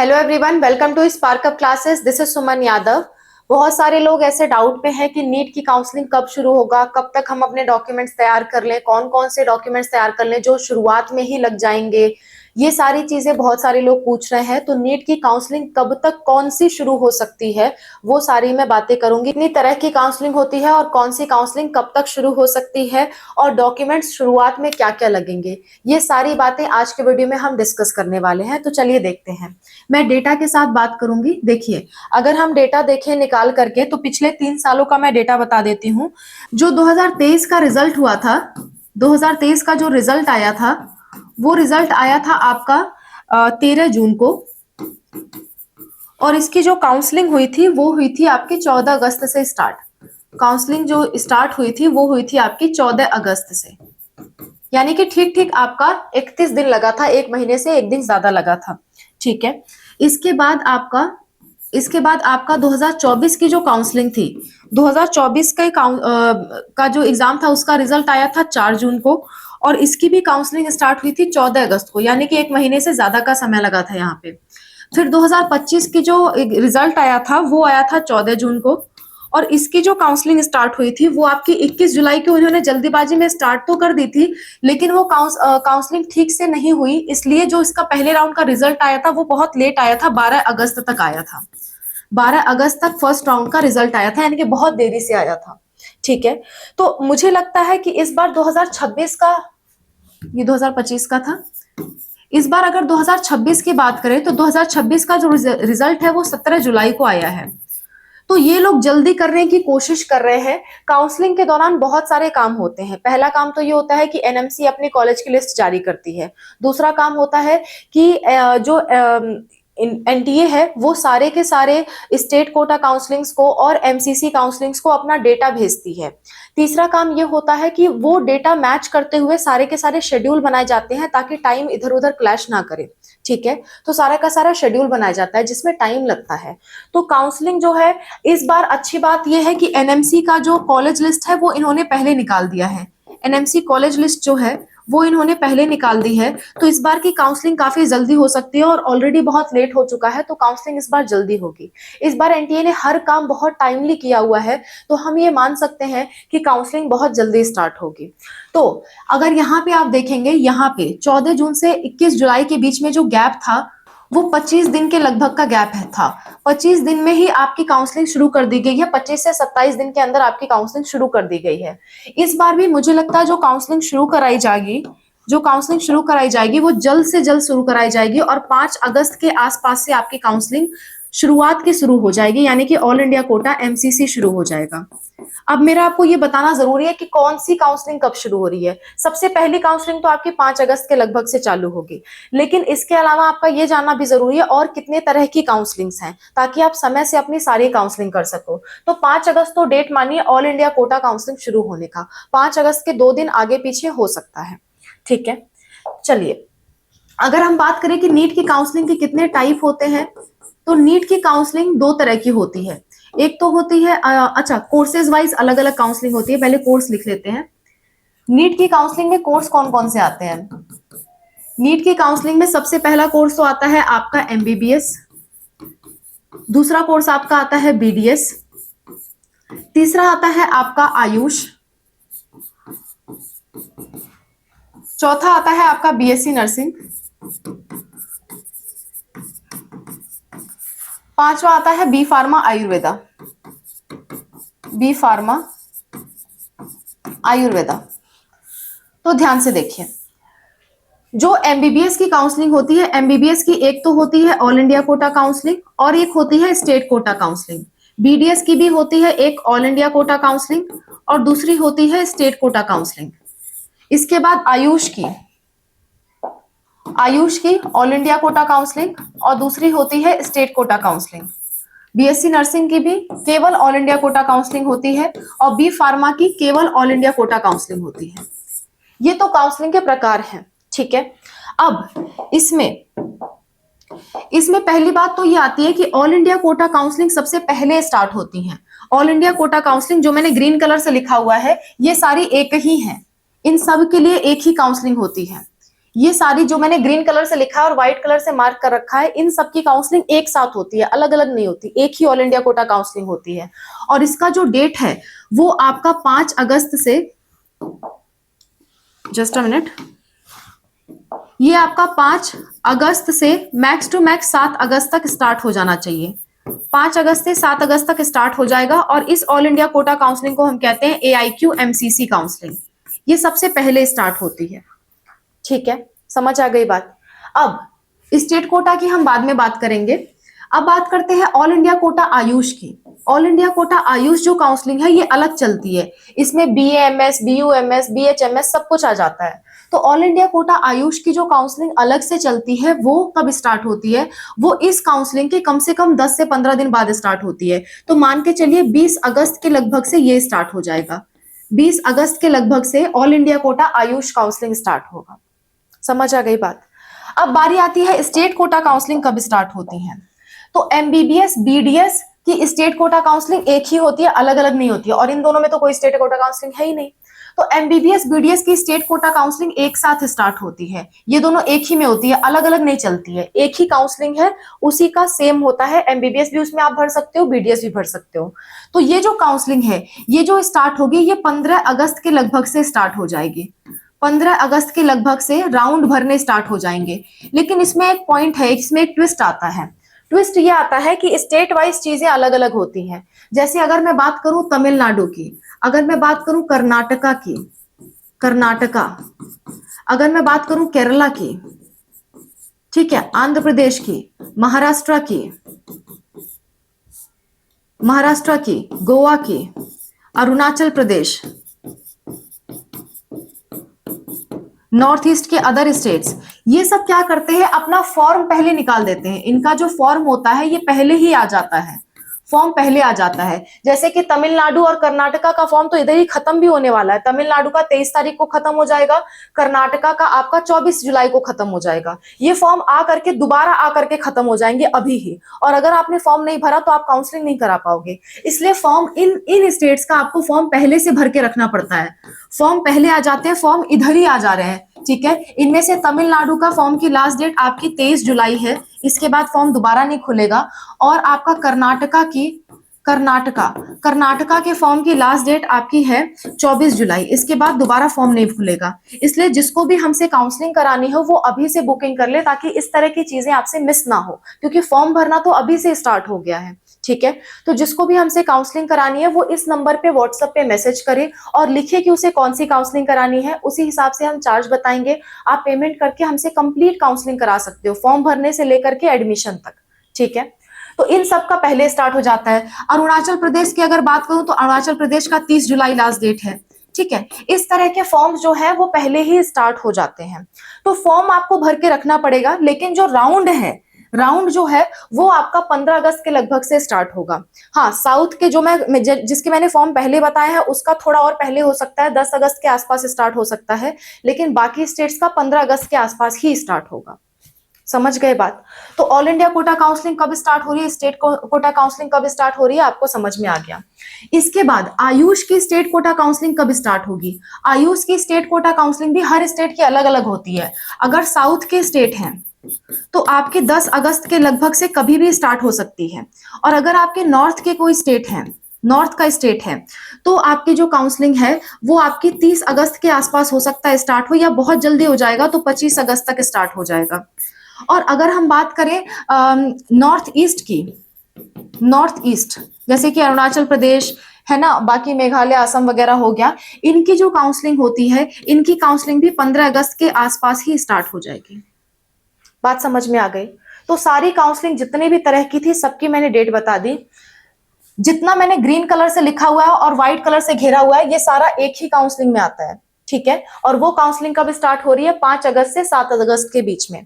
Hello everyone, welcome to spark up classes. This is Suman Yadav. बहुत सारे लोग ऐसे डाउट पे हैं कि नीट की काउंसलिंग कब शुरू होगा, कब तक हम अपने डॉक्यूमेंट्स तैयार कर लें, कौन कौन से डॉक्यूमेंट्स तैयार कर लें जो शुरुआत में ही लग जाएंगे। ये सारी चीजें बहुत सारे लोग पूछ रहे हैं। तो नीट की काउंसलिंग कब तक कौन सी शुरू हो सकती है, वो सारी मैं बातें करूंगी। कितनी तरह की काउंसलिंग होती है और कौन सी काउंसलिंग कब तक शुरू हो सकती है और डॉक्यूमेंट्स शुरुआत में क्या क्या लगेंगे, ये सारी बातें आज के वीडियो में हम डिस्कस करने वाले हैं। तो चलिए देखते हैं। मैं डेटा के साथ बात करूंगी। देखिए, अगर हम डेटा देखें निकाल करके तो पिछले 3 सालों का मैं डेटा बता देती हूँ। जो 2023 का रिजल्ट हुआ था, 2023 का जो रिजल्ट आया था, वो रिजल्ट आया था आपका 13 जून को, और इसकी जो काउंसलिंग हुई थी वो हुई थी आपकी 14 अगस्त से स्टार्ट। काउंसलिंग जो स्टार्ट हुई थी वो हुई थी आपकी 14 अगस्त से, यानी कि ठीक ठीक आपका 31 दिन लगा था, 1 महीने से 1 दिन ज्यादा लगा था। ठीक है। इसके बाद आपका 2024 की जो काउंसलिंग थी, 2024 का जो एग्जाम था उसका रिजल्ट आया था 4 जून को, और इसकी भी काउंसलिंग स्टार्ट हुई थी 14 अगस्त को, यानी कि 1 महीने से ज्यादा का समय लगा था यहाँ पे। फिर 2025 की जो रिजल्ट आया था वो आया था 14 जून को, और इसकी जो काउंसलिंग स्टार्ट हुई थी वो आपकी 21 जुलाई को उन्होंने जल्दीबाजी में स्टार्ट तो कर दी थी, लेकिन वो काउंसलिंग ठीक से नहीं हुई, इसलिए जो इसका पहले राउंड का रिजल्ट आया था वो बहुत लेट आया था, 12 अगस्त तक आया था। 12 अगस्त तक फर्स्ट राउंड का रिजल्ट आया था, यानी कि बहुत देरी से आया था। ठीक है। तो मुझे लगता है कि इस बार 2026 का, ये 2025 का था, इस बार अगर 2026 की बात करें तो 2026 का जो रिजल्ट है वो 17 जुलाई को आया है। तो ये लोग जल्दी करने की कोशिश कर रहे हैं। काउंसलिंग के दौरान बहुत सारे काम होते हैं। पहला काम तो ये होता है कि एनएमसी अपनी कॉलेज की लिस्ट जारी करती है। दूसरा काम होता है कि जो एनटीए है वो सारे के सारे स्टेट कोटा काउंसलिंग्स को और एमसीसी काउंसलिंग्स को अपना डेटा भेजती है। तीसरा काम ये होता है कि वो डेटा मैच करते हुए सारे के सारे शेड्यूल बनाए जाते हैं ताकि टाइम इधर उधर क्लैश ना करे। ठीक है। तो सारा का सारा शेड्यूल बनाया जाता है जिसमें टाइम लगता है। तो काउंसलिंग जो है इस बार, अच्छी बात यह है कि एनएमसी का जो कॉलेज लिस्ट है वो इन्होंने पहले निकाल दिया है। एनएमसी कॉलेज लिस्ट जो है वो इन्होंने पहले निकाल दी है। तो इस बार की काउंसलिंग काफी जल्दी हो सकती है, और ऑलरेडी बहुत लेट हो चुका है, तो काउंसलिंग इस बार जल्दी होगी। इस बार एनटीए ने हर काम बहुत टाइमली किया हुआ है, तो हम ये मान सकते हैं कि काउंसलिंग बहुत जल्दी स्टार्ट होगी। तो अगर यहाँ पे आप देखेंगे, यहाँ पे 14 जून से 21 जुलाई के बीच में जो गैप था वो 25 दिन के लगभग का गैप था। 25 दिन में ही आपकी काउंसलिंग शुरू कर दी गई है। 25 से 27 दिन के अंदर आपकी काउंसलिंग शुरू कर दी गई है। इस बार भी मुझे लगता है जो काउंसलिंग शुरू कराई जाएगी वो जल्द से जल्द शुरू कराई जाएगी, और 5 अगस्त के आसपास से आपकी काउंसलिंग शुरुआत की शुरू हो जाएगी, यानी कि ऑल इंडिया कोटा एमसीसी शुरू हो जाएगा। अब मेरा आपको ये बताना जरूरी है कि कौन सी काउंसलिंग कब शुरू हो रही है। सबसे पहली काउंसलिंग तो आपकी 5 अगस्त के लगभग से चालू होगी, लेकिन इसके अलावा आपका ये जानना भी जरूरी है और कितने तरह की काउंसलिंग्स हैं, ताकि आप समय से अपनी सारी काउंसलिंग कर सको। तो 5 अगस्त तो डेट मानिए ऑल इंडिया कोटा काउंसलिंग शुरू होने का। 5 अगस्त के 2 दिन आगे पीछे हो सकता है। ठीक है। चलिए, अगर हम बात करें कि नीट की काउंसलिंग के कितने टाइप होते हैं, तो नीट की काउंसलिंग 2 तरह की होती है। एक तो होती है अच्छा, कोर्सेज वाइज अलग अलग काउंसलिंग होती है। पहले कोर्स लिख लेते हैं। नीट की काउंसलिंग में कोर्स कौन कौन से आते हैं। नीट की काउंसलिंग में सबसे पहला कोर्स तो आता है आपका एमबीबीएस, दूसरा कोर्स आपका आता है बीडीएस, तीसरा आता है आपका आयुष, चौथा आता है आपका बीएससी नर्सिंग, पांचवा आता है B pharma Ayurveda. B pharma Ayurveda. तो ध्यान से देखिए, जो एमबीबीएस की काउंसलिंग होती है, एमबीबीएस की एक तो होती है ऑल इंडिया कोटा काउंसलिंग और एक होती है स्टेट कोटा काउंसलिंग। बीडीएस की भी होती है एक ऑल इंडिया कोटा काउंसलिंग और दूसरी होती है स्टेट कोटा काउंसलिंग। इसके बाद आयुष की ऑल इंडिया कोटा काउंसलिंग और दूसरी होती है state quota counselling. BSc nursing की भी केवल ऑल इंडिया कोटा काउंसलिंग होती है और बी फार्मा की केवल ऑल इंडिया कोटा काउंसलिंग होती है। ये तो काउंसलिंग के प्रकार हैं। ठीक है। अब इसमें पहली बात तो ये आती है कि ऑल इंडिया कोटा काउंसलिंग सबसे पहले स्टार्ट होती है। ऑल इंडिया कोटा काउंसलिंग जो मैंने ग्रीन कलर से लिखा हुआ है, ये सारी एक ही है। इन सब के लिए एक ही काउंसलिंग होती है। ये सारी जो मैंने ग्रीन कलर से लिखा है और व्हाइट कलर से मार्क कर रखा है, इन सबकी काउंसलिंग एक साथ होती है, अलग अलग नहीं होती, एक ही ऑल इंडिया कोटा काउंसलिंग होती है। और इसका जो डेट है वो आपका 5 अगस्त से, जस्ट अ मिनट, ये आपका 5 अगस्त से मैक्स टू मैक्स 7 अगस्त तक स्टार्ट हो जाना चाहिए। 5 अगस्त से 7 अगस्त तक स्टार्ट हो जाएगा। और इस ऑल इंडिया कोटा काउंसलिंग को हम कहते हैं AIQ MCC काउंसलिंग। ये सबसे पहले स्टार्ट होती है। ठीक है, समझ आ गई बात। अब स्टेट कोटा की हम बाद में बात करेंगे। अब बात करते हैं ऑल इंडिया कोटा आयुष की। ऑल इंडिया कोटा आयुष जो काउंसलिंग है ये अलग चलती है। इसमें BAMS, BUMS, BHMS सब कुछ आ जाता है। तो ऑल इंडिया कोटा आयुष की जो काउंसलिंग अलग से चलती है वो कब स्टार्ट होती है? वो इस काउंसलिंग के कम से कम 10 से 15 दिन बाद स्टार्ट होती है। तो मान के चलिए 20 अगस्त के लगभग से ये स्टार्ट हो जाएगा। 20 अगस्त के लगभग से all India quota Ayush counselling start होगा। समझ आ गई बात। अब बारी आती है स्टेट कोटा काउंसलिंग कब स्टार्ट होती है। तो MBBS BDS की स्टेट कोटा काउंसलिंग एक ही होती है, अलग अलग नहीं होती है। और इन दोनों में तो कोई स्टेट कोटा काउंसलिंग है ही नहीं। तो MBBS BDS की स्टेट कोटा काउंसलिंग एक साथ स्टार्ट होती है। ये दोनों एक ही में होती है, अलग अलग नहीं चलती है, एक ही काउंसलिंग है, उसी का सेम होता है। MBBS भी उसमें आप भर सकते हो, BDS भी भर सकते हो। तो ये जो काउंसलिंग है ये जो स्टार्ट होगी ये 15 अगस्त के लगभग से स्टार्ट हो जाएगी। 15 अगस्त के लगभग से राउंड भरने स्टार्ट हो जाएंगे। लेकिन इसमें एक पॉइंट है, इसमें एक ट्विस्ट आता है। ट्विस्ट ये आता है कि स्टेट वाइज चीजें अलग अलग होती हैं। जैसे अगर मैं बात करूं तमिलनाडु की, अगर मैं बात करूं कर्नाटका की, कर्नाटका, अगर मैं बात करूं केरला की, ठीक है, आंध्र प्रदेश की, महाराष्ट्र की, महाराष्ट्र की, गोवा की, अरुणाचल प्रदेश, नॉर्थ ईस्ट के अदर स्टेट्स, ये सब क्या करते हैं, अपना फॉर्म पहले निकाल देते हैं। इनका जो फॉर्म होता है ये पहले ही आ जाता है, फॉर्म पहले आ जाता है। जैसे कि तमिलनाडु और कर्नाटका का फॉर्म तो इधर ही खत्म भी होने वाला है। तमिलनाडु का 23 तारीख को खत्म हो जाएगा, कर्नाटका का आपका 24 जुलाई को खत्म हो जाएगा। ये फॉर्म आ करके दोबारा आ करके खत्म हो जाएंगे अभी ही। और अगर आपने फॉर्म नहीं भरा तो आप काउंसलिंग नहीं करा पाओगे। इसलिए फॉर्म इन इन स्टेट्स का आपको फॉर्म पहले से भर के रखना पड़ता है। फॉर्म पहले आ जाते हैं, फॉर्म इधर ही आ जा रहे हैं। ठीक है, इनमें से तमिलनाडु का फॉर्म की लास्ट डेट आपकी 23 जुलाई है, इसके बाद फॉर्म दोबारा नहीं खुलेगा। और आपका कर्नाटका के फॉर्म की लास्ट डेट आपकी है 24 जुलाई, इसके बाद दोबारा फॉर्म नहीं खुलेगा। इसलिए जिसको भी हमसे काउंसलिंग करानी हो वो अभी से बुकिंग कर ले, ताकि इस तरह की चीजें आपसे मिस ना हो, क्योंकि फॉर्म भरना तो अभी से स्टार्ट हो गया है। ठीक है, तो जिसको भी हमसे काउंसलिंग करानी है वो इस नंबर पे व्हाट्सएप पे मैसेज करे और लिखे कि उसे कौन सी काउंसलिंग करानी है। उसी हिसाब से हम चार्ज बताएंगे। आप पेमेंट करके हमसे कंप्लीट काउंसलिंग करा सकते हो, फॉर्म भरने से लेकर के एडमिशन तक। ठीक है, तो इन सब का पहले स्टार्ट हो जाता है। अरुणाचल प्रदेश की अगर बात करूं तो अरुणाचल प्रदेश का 30 जुलाई लास्ट डेट है। ठीक है, इस तरह के फॉर्म जो है वो पहले ही स्टार्ट हो जाते हैं। तो फॉर्म आपको भर के रखना पड़ेगा, लेकिन जो राउंड है, राउंड जो है वो आपका 15 अगस्त के लगभग से स्टार्ट होगा। हाँ, साउथ के जो जिसके मैंने फॉर्म पहले बताया है उसका थोड़ा और पहले हो सकता है, 10 अगस्त के आसपास स्टार्ट हो सकता है, लेकिन बाकी स्टेट्स का 15 अगस्त के आसपास ही स्टार्ट होगा। समझ गए बात। तो ऑल इंडिया कोटा काउंसलिंग कब स्टार्ट हो रही है, स्टेट कोटा काउंसलिंग कब स्टार्ट हो रही है, आपको समझ में आ गया। इसके बाद आयुष की स्टेट कोटा काउंसलिंग कब स्टार्ट होगी। आयुष की स्टेट कोटा काउंसलिंग भी हर स्टेट की अलग अलग होती है। अगर साउथ के स्टेट हैं तो आपके 10 अगस्त के लगभग से कभी भी स्टार्ट हो सकती है। और अगर आपके नॉर्थ के कोई स्टेट है, नॉर्थ का स्टेट है, तो आपकी जो काउंसलिंग है वो आपकी 30 अगस्त के आसपास हो सकता है स्टार्ट हो, या बहुत जल्दी हो जाएगा तो 25 अगस्त तक स्टार्ट हो जाएगा। और अगर हम बात करें नॉर्थ ईस्ट की, नॉर्थ ईस्ट जैसे कि अरुणाचल प्रदेश है ना, बाकी मेघालय, असम वगैरह हो गया, इनकी जो काउंसलिंग होती है, इनकी काउंसलिंग भी 15 अगस्त के आसपास ही स्टार्ट हो जाएगी। बात समझ में आ गई। तो सारी काउंसलिंग जितनी भी तरह की थी सबकी मैंने डेट बता दी। जितना मैंने ग्रीन कलर से लिखा हुआ है और व्हाइट कलर से घेरा हुआ है ये सारा एक ही काउंसलिंग में आता है। ठीक है, और वो काउंसलिंग कब स्टार्ट हो रही है, 5 अगस्त से 7 अगस्त के बीच में।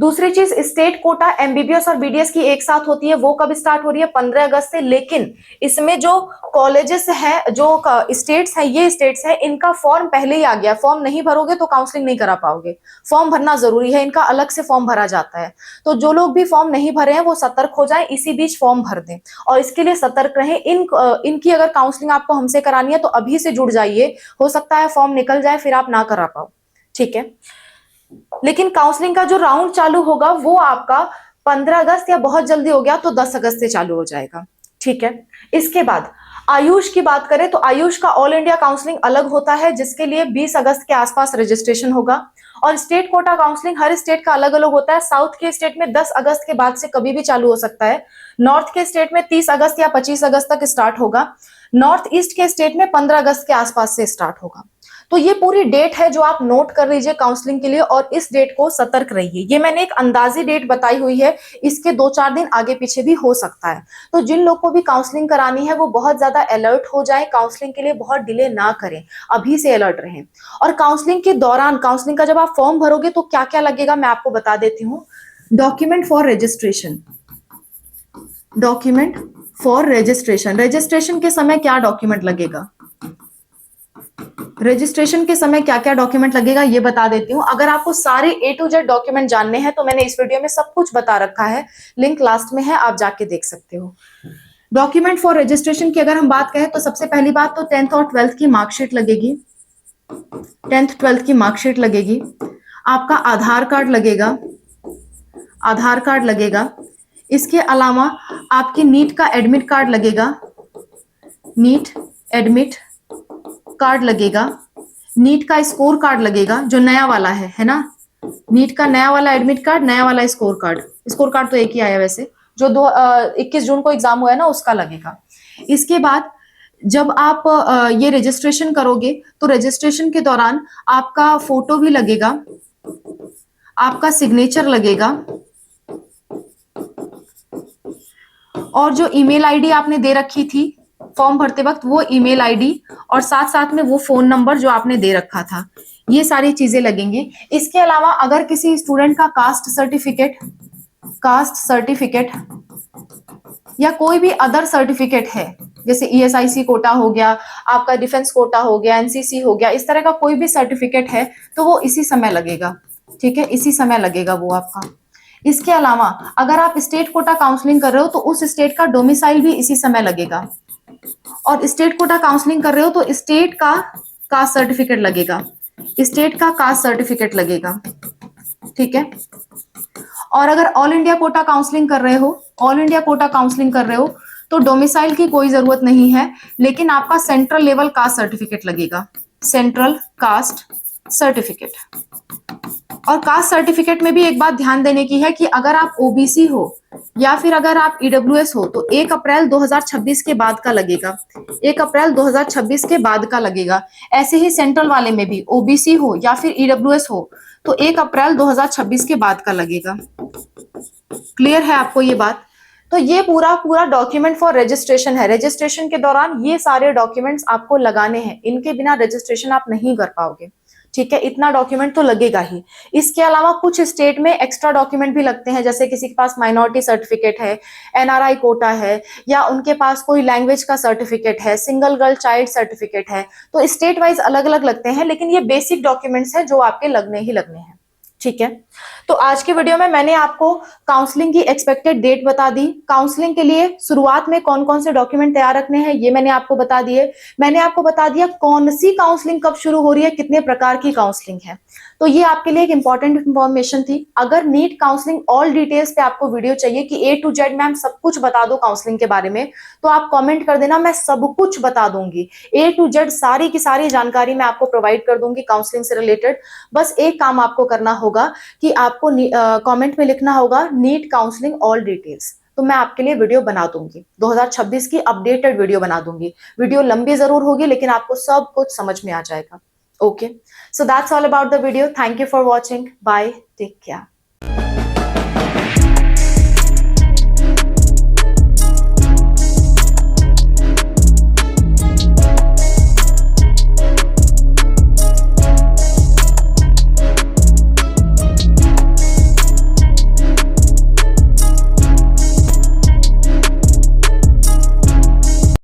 दूसरी चीज, स्टेट कोटा MBBS और BDS की एक साथ होती है, वो कब स्टार्ट हो रही है, 15 अगस्त से। लेकिन इसमें जो कॉलेजेस हैं, जो स्टेट्स हैं, ये स्टेट्स हैं, इनका फॉर्म पहले ही आ गया। फॉर्म नहीं भरोगे तो काउंसलिंग नहीं करा पाओगे। फॉर्म भरना जरूरी है, इनका अलग से फॉर्म भरा जाता है। तो जो लोग भी फॉर्म नहीं भरे हैं वो सतर्क हो जाएं, इसी बीच फॉर्म भर दें। और इसके लिए सतर्क रहें। इनकी अगर काउंसलिंग आपको हमसे करानी है तो अभी से जुड़ जाइए, हो सकता है फॉर्म निकल जाए फिर आप ना करा पाओ। ठीक है, लेकिन काउंसलिंग का जो राउंड चालू होगा वो आपका 15 अगस्त या बहुत जल्दी हो गया तो 10 अगस्त से चालू हो जाएगा। ठीक है। इसके बाद आयुष की बात करें तो आयुष का ऑल इंडिया काउंसलिंग अलग होता है, जिसके लिए 20 अगस्त के आसपास रजिस्ट्रेशन होगा। और स्टेट कोटा काउंसलिंग हर स्टेट का अलग अलग होता है। साउथ के स्टेट में 10 अगस्त के बाद से कभी भी चालू हो सकता है। नॉर्थ के स्टेट में 30 अगस्त या 25 अगस्त तक स्टार्ट होगा। नॉर्थ ईस्ट के स्टेट में 15 अगस्त के आसपास से स्टार्ट होगा। तो ये पूरी डेट है जो आप नोट कर लीजिए काउंसलिंग के लिए, और इस डेट को सतर्क रहिए। ये मैंने एक अंदाजी डेट बताई हुई है, इसके 2-4 दिन आगे पीछे भी हो सकता है। तो जिन लोग को भी काउंसलिंग करानी है वो बहुत ज्यादा अलर्ट हो जाए, काउंसलिंग के लिए बहुत डिले ना करें, अभी से अलर्ट रहें। और काउंसलिंग के दौरान, काउंसलिंग का जब आप फॉर्म भरोगे तो क्या क्या लगेगा मैं आपको बता देती हूँ। Document for registration, document for registration, registration के समय क्या डॉक्यूमेंट लगेगा, रजिस्ट्रेशन के समय क्या क्या डॉक्यूमेंट लगेगा ये बता देती हूँ। अगर आपको सारे A to Z डॉक्यूमेंट जानने हैं तो मैंने इस वीडियो में सब कुछ बता रखा है, लिंक लास्ट में है, आप जाके देख सकते हो। डॉक्यूमेंट फॉर रजिस्ट्रेशन की अगर हम बात करें तो सबसे पहली बात तो 10th और 12th की मार्कशीट लगेगी, 10th 12th की मार्कशीट लगेगी। आपका आधार कार्ड लगेगा, आधार कार्ड लगेगा। इसके अलावा आपकी नीट का एडमिट कार्ड लगेगा, नीट एडमिट कार्ड लगेगा। नीट का स्कोर कार्ड लगेगा जो नया वाला है ना, नीट का नया वाला एडमिट कार्ड, नया वाला स्कोर कार्ड। स्कोर कार्ड तो एक ही आया वैसे, जो 21 जून को एग्जाम हुआ है ना उसका लगेगा। इसके बाद जब आप ये रजिस्ट्रेशन करोगे तो रजिस्ट्रेशन के दौरान आपका फोटो भी लगेगा, आपका सिग्नेचर लगेगा, और जो ईमेल आईडी आपने दे रखी थी फॉर्म भरते वक्त वो ईमेल आईडी, और साथ साथ में वो फोन नंबर जो आपने दे रखा था, ये सारी चीजें लगेंगी। इसके अलावा अगर किसी स्टूडेंट का कास्ट सर्टिफिकेट, कास्ट सर्टिफिकेट या कोई भी अदर सर्टिफिकेट है, जैसे ESIC कोटा हो गया, आपका डिफेंस कोटा हो गया, NCC हो गया, इस तरह का कोई भी सर्टिफिकेट है तो वो इसी समय लगेगा। ठीक है, इसी समय लगेगा वो आपका। इसके अलावा अगर आप स्टेट कोटा काउंसलिंग कर रहे हो तो उस स्टेट का डोमिसाइल भी इसी समय लगेगा। और स्टेट कोटा काउंसलिंग कर रहे हो तो स्टेट का कास्ट सर्टिफिकेट लगेगा, स्टेट का कास्ट सर्टिफिकेट लगेगा। ठीक है। और अगर ऑल इंडिया कोटा काउंसलिंग कर रहे हो, ऑल इंडिया कोटा काउंसलिंग कर रहे हो तो डोमिसाइल की कोई जरूरत नहीं है, लेकिन आपका सेंट्रल लेवल कास्ट सर्टिफिकेट लगेगा, सेंट्रल कास्ट सर्टिफिकेट। और कास्ट सर्टिफिकेट में भी एक बात ध्यान देने की है कि अगर आप OBC हो या फिर अगर आप EWS हो तो 1 अप्रैल 2026 के बाद का लगेगा, 1 अप्रैल 2026 के बाद का लगेगा। ऐसे ही सेंट्रल वाले में भी OBC हो या फिर EWS हो तो 1 अप्रैल 2026 के बाद का लगेगा। क्लियर है आपको ये बात? तो ये पूरा पूरा डॉक्यूमेंट फॉर रजिस्ट्रेशन है। रजिस्ट्रेशन के दौरान ये सारे डॉक्यूमेंट्स आपको लगाने हैं, इनके बिना रजिस्ट्रेशन आप नहीं कर पाओगे। ठीक है, इतना डॉक्यूमेंट तो लगेगा ही। इसके अलावा कुछ स्टेट में एक्स्ट्रा डॉक्यूमेंट भी लगते हैं, जैसे किसी के पास माइनॉरिटी सर्टिफिकेट है, NRI कोटा है, या उनके पास कोई लैंग्वेज का सर्टिफिकेट है, सिंगल गर्ल चाइल्ड सर्टिफिकेट है, तो स्टेट वाइज अलग अलग लगते हैं, लेकिन ये बेसिक डॉक्यूमेंट्स हैं जो आपके लगने ही लगने हैं। ठीक है, तो आज के वीडियो में मैंने आपको काउंसलिंग की एक्सपेक्टेड डेट बता दी, काउंसलिंग के लिए शुरुआत में कौन कौन से डॉक्यूमेंट तैयार रखने हैं ये मैंने आपको बता दिए। मैंने आपको बता दिया कौन सी काउंसलिंग कब शुरू हो रही है, कितने प्रकार की काउंसलिंग है। तो ये आपके लिए एक इंपॉर्टेंट इंफॉर्मेशन थी। अगर नीट काउंसलिंग ऑल डिटेल्स पे आपको वीडियो चाहिए कि A to Z मैम सब कुछ बता दो काउंसलिंग के बारे में, तो आप कमेंट कर देना, मैं सब कुछ बता दूंगी। A to Z सारी की सारी जानकारी मैं आपको प्रोवाइड कर दूंगी काउंसलिंग से रिलेटेड। बस एक काम आपको करना होगा कि आपको कमेंट में लिखना होगा नीट काउंसलिंग ऑल डिटेल्स, तो मैं आपके लिए वीडियो बना दूंगी, 2026 की अपडेटेड वीडियो बना दूंगी। वीडियो लंबी जरूर होगी लेकिन आपको सब कुछ समझ में आ जाएगा। Okay, so that's all about the video. Thank you for watching. Bye. Take care.